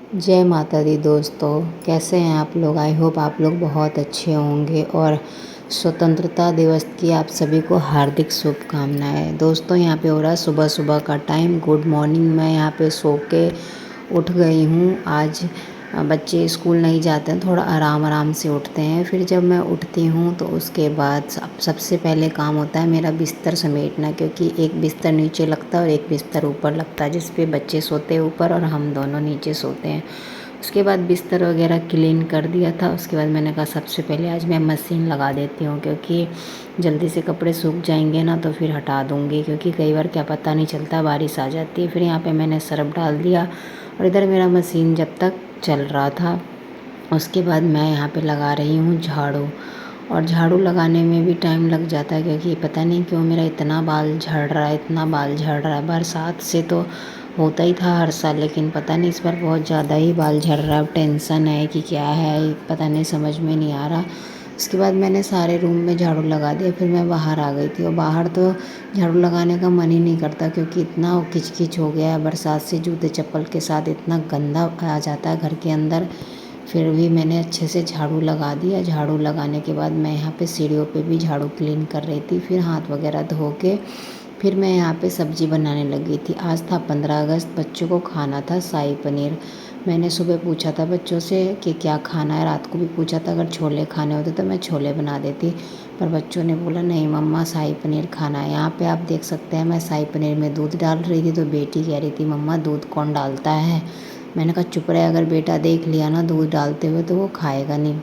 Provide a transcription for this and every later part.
जय माता दी दोस्तों, कैसे हैं आप लोग। आई होप आप लोग बहुत अच्छे होंगे और स्वतंत्रता दिवस की आप सभी को हार्दिक शुभकामनाएं। दोस्तों यहाँ पे हो रहा है सुबह सुबह का टाइम। Good morning. मैं यहाँ पे सो के उठ गई हूँ। आज बच्चे स्कूल नहीं जाते हैं, थोड़ा आराम आराम से उठते हैं। फिर जब मैं उठती हूँ तो उसके बाद सबसे पहले काम होता है मेरा बिस्तर समेटना, क्योंकि एक बिस्तर नीचे लगता है और एक बिस्तर ऊपर लगता है, जिस पे बच्चे सोते हैं ऊपर और हम दोनों नीचे सोते हैं। उसके बाद बिस्तर वगैरह क्लीन कर दिया था। उसके बाद मैंने कहा सबसे पहले आज मैं मशीन लगा देती हूँ, क्योंकि जल्दी से कपड़े सूख जाएंगे ना तो फिर हटा दूँगी, क्योंकि कई बार क्या पता नहीं चलता बारिश आ जाती है। फिर यहाँ पे मैंने सर्फ डाल दिया और इधर मेरा मशीन जब तक चल रहा था उसके बाद मैं यहाँ पे लगा रही हूँ झाड़ू। और झाड़ू लगाने में भी टाइम लग जाता है, क्योंकि पता नहीं क्यों मेरा इतना बाल झड़ रहा है, इतना बाल झड़ रहा है। बरसात से तो होता ही था हर साल, लेकिन पता नहीं इस बार बहुत ज़्यादा ही बाल झड़ रहा है। अब टेंशन है कि क्या है, पता नहीं, समझ में नहीं आ रहा। उसके बाद मैंने सारे रूम में झाड़ू लगा दिया। फिर मैं बाहर आ गई थी और बाहर तो झाड़ू लगाने का मन ही नहीं करता, क्योंकि इतना किचकिच हो गया है बरसात से। जूते चप्पल के साथ इतना गंदा आ जाता है घर के अंदर। फिर भी मैंने अच्छे से झाड़ू लगा दिया। झाड़ू लगाने के बाद मैं यहाँ पे सीढ़ियों पे भी झाड़ू क्लीन कर रही थी। फिर हाथ वगैरह धो के फिर मैं यहाँ पे सब्ज़ी बनाने लगी थी। आज था 15 अगस्त, बच्चों को खाना था शाही पनीर। मैंने सुबह पूछा था बच्चों से कि क्या खाना है, रात को भी पूछा था, अगर छोले खाने होते तो मैं छोले बना देती, पर बच्चों ने बोला नहीं मम्मा शाही पनीर खाना है। यहाँ पे आप देख सकते हैं मैं शाही पनीर में दूध डाल रही थी, तो बेटी कह रही थी मम्मा दूध कौन डालता है। मैंने कहा चुप रहे, अगर बेटा देख लिया ना दूध डालते हुए तो वो खाएगा नहीं।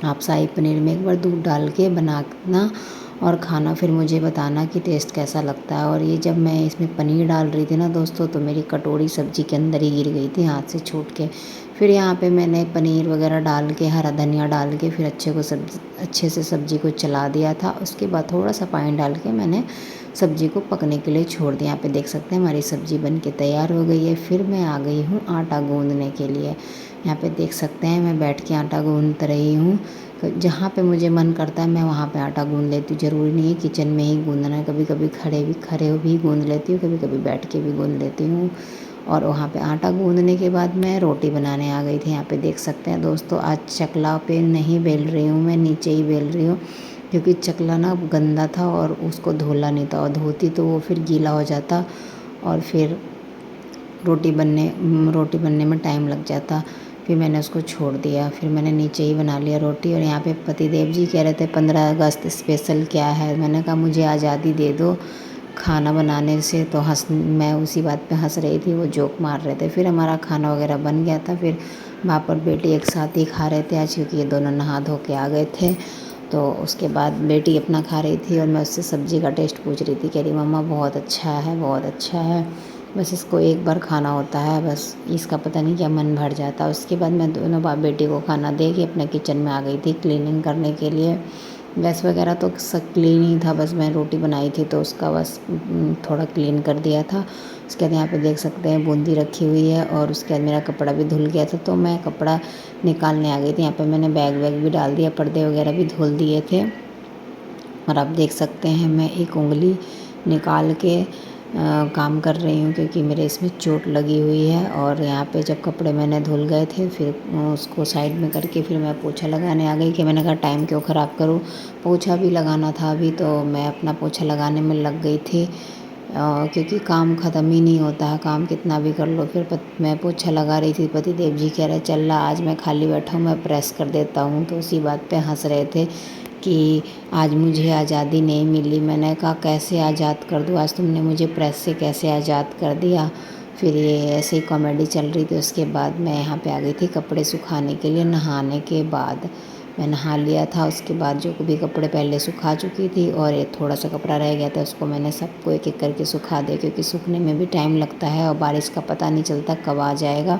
आप शाही पनीर में एक बार दूध डाल के बनाना और खाना, फिर मुझे बताना कि टेस्ट कैसा लगता है। और ये जब मैं इसमें पनीर डाल रही थी ना दोस्तों, तो मेरी कटोरी सब्ज़ी के अंदर ही गिर गई थी हाथ से छूट के। फिर यहाँ पे मैंने पनीर वगैरह डाल के, हरा धनिया डाल के, फिर अच्छे से सब्ज़ी को चला दिया था। उसके बाद थोड़ा सा पानी डाल के मैंने सब्ज़ी को पकने के लिए छोड़ दिया। यहाँ पे देख सकते हैं हमारी सब्ज़ी बन के तैयार हो गई है। फिर मैं आ गई हूँ आटा गूँदने के लिए। यहाँ पे देख सकते हैं मैं बैठ के आटा गूँध रही हूँ। जहाँ पे मुझे मन करता है मैं वहाँ पे आटा गूँध लेती हूँ। ज़रूरी नहीं है किचन में ही गूँधना है, कभी कभी खड़े भी गूँध लेती हूँ, कभी कभी बैठ के भी गूँध लेती हूँ। और वहाँ पे आटा गूँधने के बाद मैं रोटी बनाने आ गई थी। यहाँ पे देख सकते हैं दोस्तों, आज चकला पे नहीं बेल रही हूँ मैं, नीचे ही बेल रही हूँ, क्योंकि चकला ना गंदा था और उसको धोला नहीं था, और धोती तो वो फिर गीला हो जाता और फिर रोटी बनने में टाइम लग जाता। फिर मैंने उसको छोड़ दिया, फिर मैंने नीचे ही बना लिया रोटी। और यहाँ पे पतिदेव जी कह रहे थे 15 अगस्त स्पेशल क्या है। मैंने कहा मुझे आज़ादी दे दो खाना बनाने से, तो मैं उसी बात पे हंस रही थी, वो जोक मार रहे थे। फिर हमारा खाना वगैरह बन गया था। फिर बाप और बेटी एक साथ ही खा रहे थे आज, क्योंकि ये दोनों नहा धो के आ गए थे। तो उसके बाद बेटी अपना खा रही थी और मैं उससे सब्ज़ी का टेस्ट पूछ रही थी। कह रही मम्मा बहुत अच्छा है, बहुत अच्छा है, बस इसको एक बार खाना होता है, बस इसका पता नहीं क्या मन भर जाता है। उसके बाद मैं दोनों बाप बेटी को खाना दे के अपने किचन में आ गई थी क्लीनिंग करने के लिए। गैस वगैरह तो सब क्लीन ही था, बस मैं रोटी बनाई थी तो उसका बस थोड़ा क्लीन कर दिया था। उसके बाद यहाँ पे देख सकते हैं बूंदी रखी हुई है। और उसके बाद मेरा कपड़ा भी धुल गया था, तो मैं कपड़ा निकालने आ गई थी। यहाँ पे मैंने बैग वैग भी डाल दिया, पर्दे वगैरह भी धुल दिए थे। और आप देख सकते हैं मैं एक उंगली निकाल के काम कर रही हूँ, क्योंकि मेरे इसमें चोट लगी हुई है। और यहाँ पे जब कपड़े मैंने धुल गए थे, फिर उसको साइड में करके फिर मैं पोछा लगाने आ गई, कि मैंने कहा टाइम क्यों ख़राब करूँ, पोछा भी लगाना था अभी, तो मैं अपना पोछा लगाने में लग गई थी। क्योंकि काम ख़त्म ही नहीं होता है, काम कितना भी कर लो। फिर मैं पोछा लगा रही थी, पतिदेव जी कह रहे चल रहा आज मैं खाली बैठा हूँ, मैं प्रेस कर देता हूँ। तो उसी बात पे हंस रहे थे कि आज मुझे आज़ादी नहीं मिली। मैंने कहा कैसे आज़ाद कर दूँ, आज तुमने मुझे प्रेस से कैसे आज़ाद कर दिया। फिर ये ऐसे ही कॉमेडी चल रही थी। उसके बाद मैं यहाँ पे आ गई थी कपड़े सुखाने के लिए। नहाने के बाद मैं नहा लिया था, उसके बाद जो भी कपड़े पहले सुखा चुकी थी और ये थोड़ा सा कपड़ा रह गया था, उसको मैंने सबको एक एक करके सुखा दिया, क्योंकि सूखने में भी टाइम लगता है और बारिश का पता नहीं चलता कब आ जाएगा।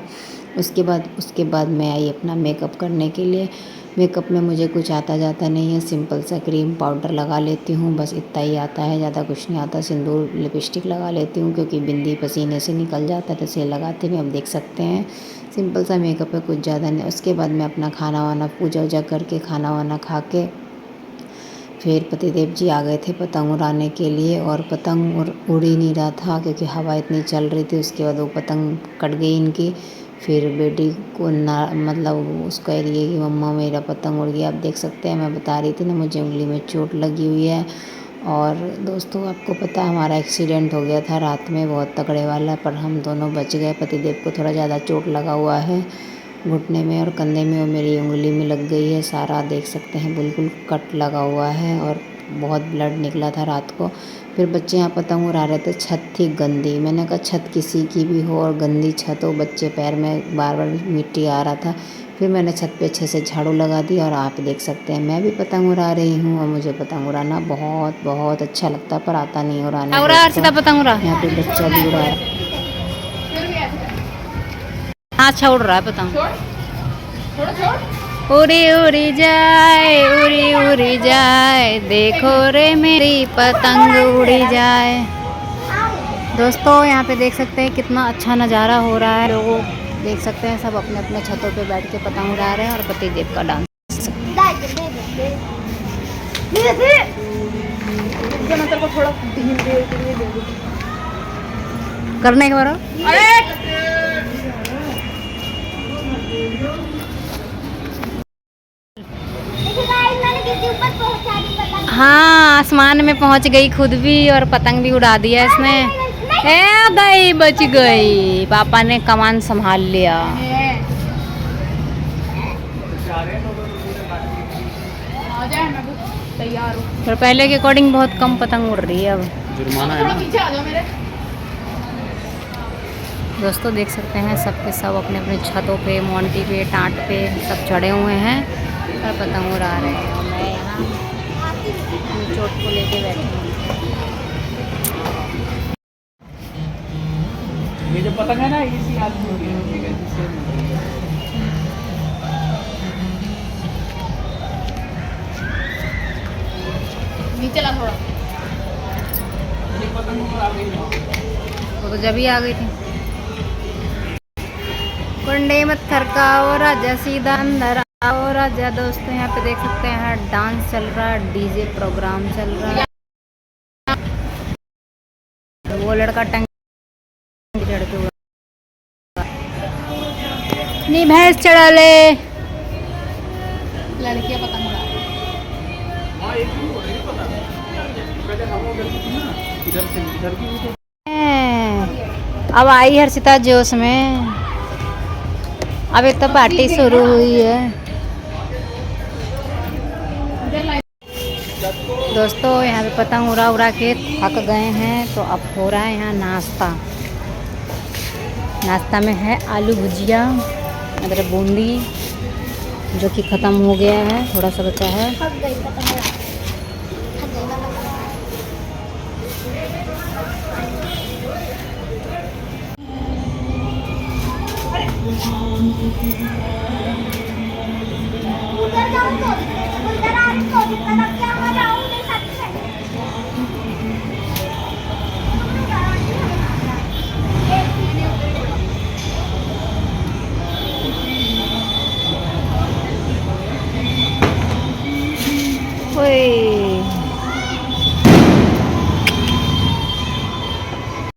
उसके बाद मैं आई अपना मेकअप करने के लिए। मेकअप में मुझे कुछ आता जाता नहीं है, सिंपल सा क्रीम पाउडर लगा लेती हूँ, बस इतना ही आता है, ज़्यादा कुछ नहीं आता। सिंदूर लिपस्टिक लगा लेती हूँ, क्योंकि बिंदी पसीने से निकल जाता है, तो इसे लगाते हुए आप देख सकते हैं सिंपल सा मेकअप है, कुछ ज़्यादा नहीं। उसके बाद मैं अपना खाना वाना पूजा वूजा करके खाना वाना खा के फिर पतिदेव जी आ गए थे पतंग उड़ाने के लिए। और पतंग उड़ ही नहीं रहा था, क्योंकि हवा इतनी चल रही थी। उसके बाद वो पतंग कट गई इनकी। फिर बेटी को ना मतलब उसको कह रही है कि मम्मा मेरा पतंग उड़ गया। आप देख सकते हैं मैं बता रही थी ना मुझे उंगली में चोट लगी हुई है। और दोस्तों आपको पता है हमारा एक्सीडेंट हो गया था रात में बहुत तगड़े वाला, पर हम दोनों बच गए। पतिदेव को थोड़ा ज़्यादा चोट लगा हुआ है घुटने में और कंधे में और मेरी उंगली में लग गई है। सारा देख सकते हैं बिल्कुल कट लगा हुआ है और बहुत ब्लड निकला था रात को। फिर बच्चे यहाँ पतंग उड़ा रहे थे, छत थी गंदी। मैंने कहा छत किसी की भी हो और गंदी छत हो, बच्चे पैर में बार बार मिट्टी आ रहा था। फिर मैंने छत पे अच्छे से झाड़ू लगा दी और आप देख सकते हैं मैं भी पतंग उड़ा रही हूँ। और मुझे पतंग उड़ाना बहुत बहुत अच्छा लगता है, पर आता नहीं उड़ाने। पतंग उड़ा यहाँ पे बच्चा भी उड़ा रहा है। अच्छा उड़ रहा है पतंग। उड़ी उड़ी जाए उड़ी उड़ी जाए, देखो रे मेरी पतंग उड़ी जाए। दोस्तों यहाँ पे देख सकते हैं कितना अच्छा नज़ारा हो रहा है। लोगों देख सकते हैं सब अपने अपने छतों पे बैठ के पतंग उड़ा रहे हैं और पतिदेव का डांस करने के बाद हाँ आसमान में पहुंच गई खुद भी और पतंग भी उड़ा दिया इसने। ए गई बच गई, पापा ने कमान संभाल लिया। पर पहले के अकॉर्डिंग बहुत कम पतंग उड़ रही है अब। जुर्माना है ना। दोस्तों देख सकते हैं सबके सब अपने अपने छतों पे, मोंटी पे, टाट पे सब चढ़े हुए हैं और पतंग उड़ा रहे हैं। और मैं यहाँ अपनी चोट को लेके बैठी हूँ। ये जो पतंग है ना इसी आदमी हो गया ठीक है जिससे नीचे ला थोड़ा। ये पतंग ऊपर आ गई ना, वो तो जब ही आ गई थी। कुंडे मत खरकाओ राजा सीधा अंदर आओ राजा। दोस्तों यहाँ पे देख सकते हैं डांस चल रहा है, डीजे प्रोग्राम चल रहा है। वो लड़का टंग चढ़ के हुआ नी भैंस चढ़ा ले। लड़कियां पतंग उड़ा रही हैं। हां एक ही पता पहले हम उधर की थी ना, इधर से इधर की भी तो। अब आई हर्षिता जोश में। अभी तो पार्टी शुरू हुई है। दोस्तों यहाँ पे पतंग उड़ा उड़ा के थक गए हैं तो अब हो रहा है यहाँ नाश्ता। नाश्ता में है आलू भुजिया, अदरक बूंदी जो कि ख़त्म हो गया है, थोड़ा सा बचा है।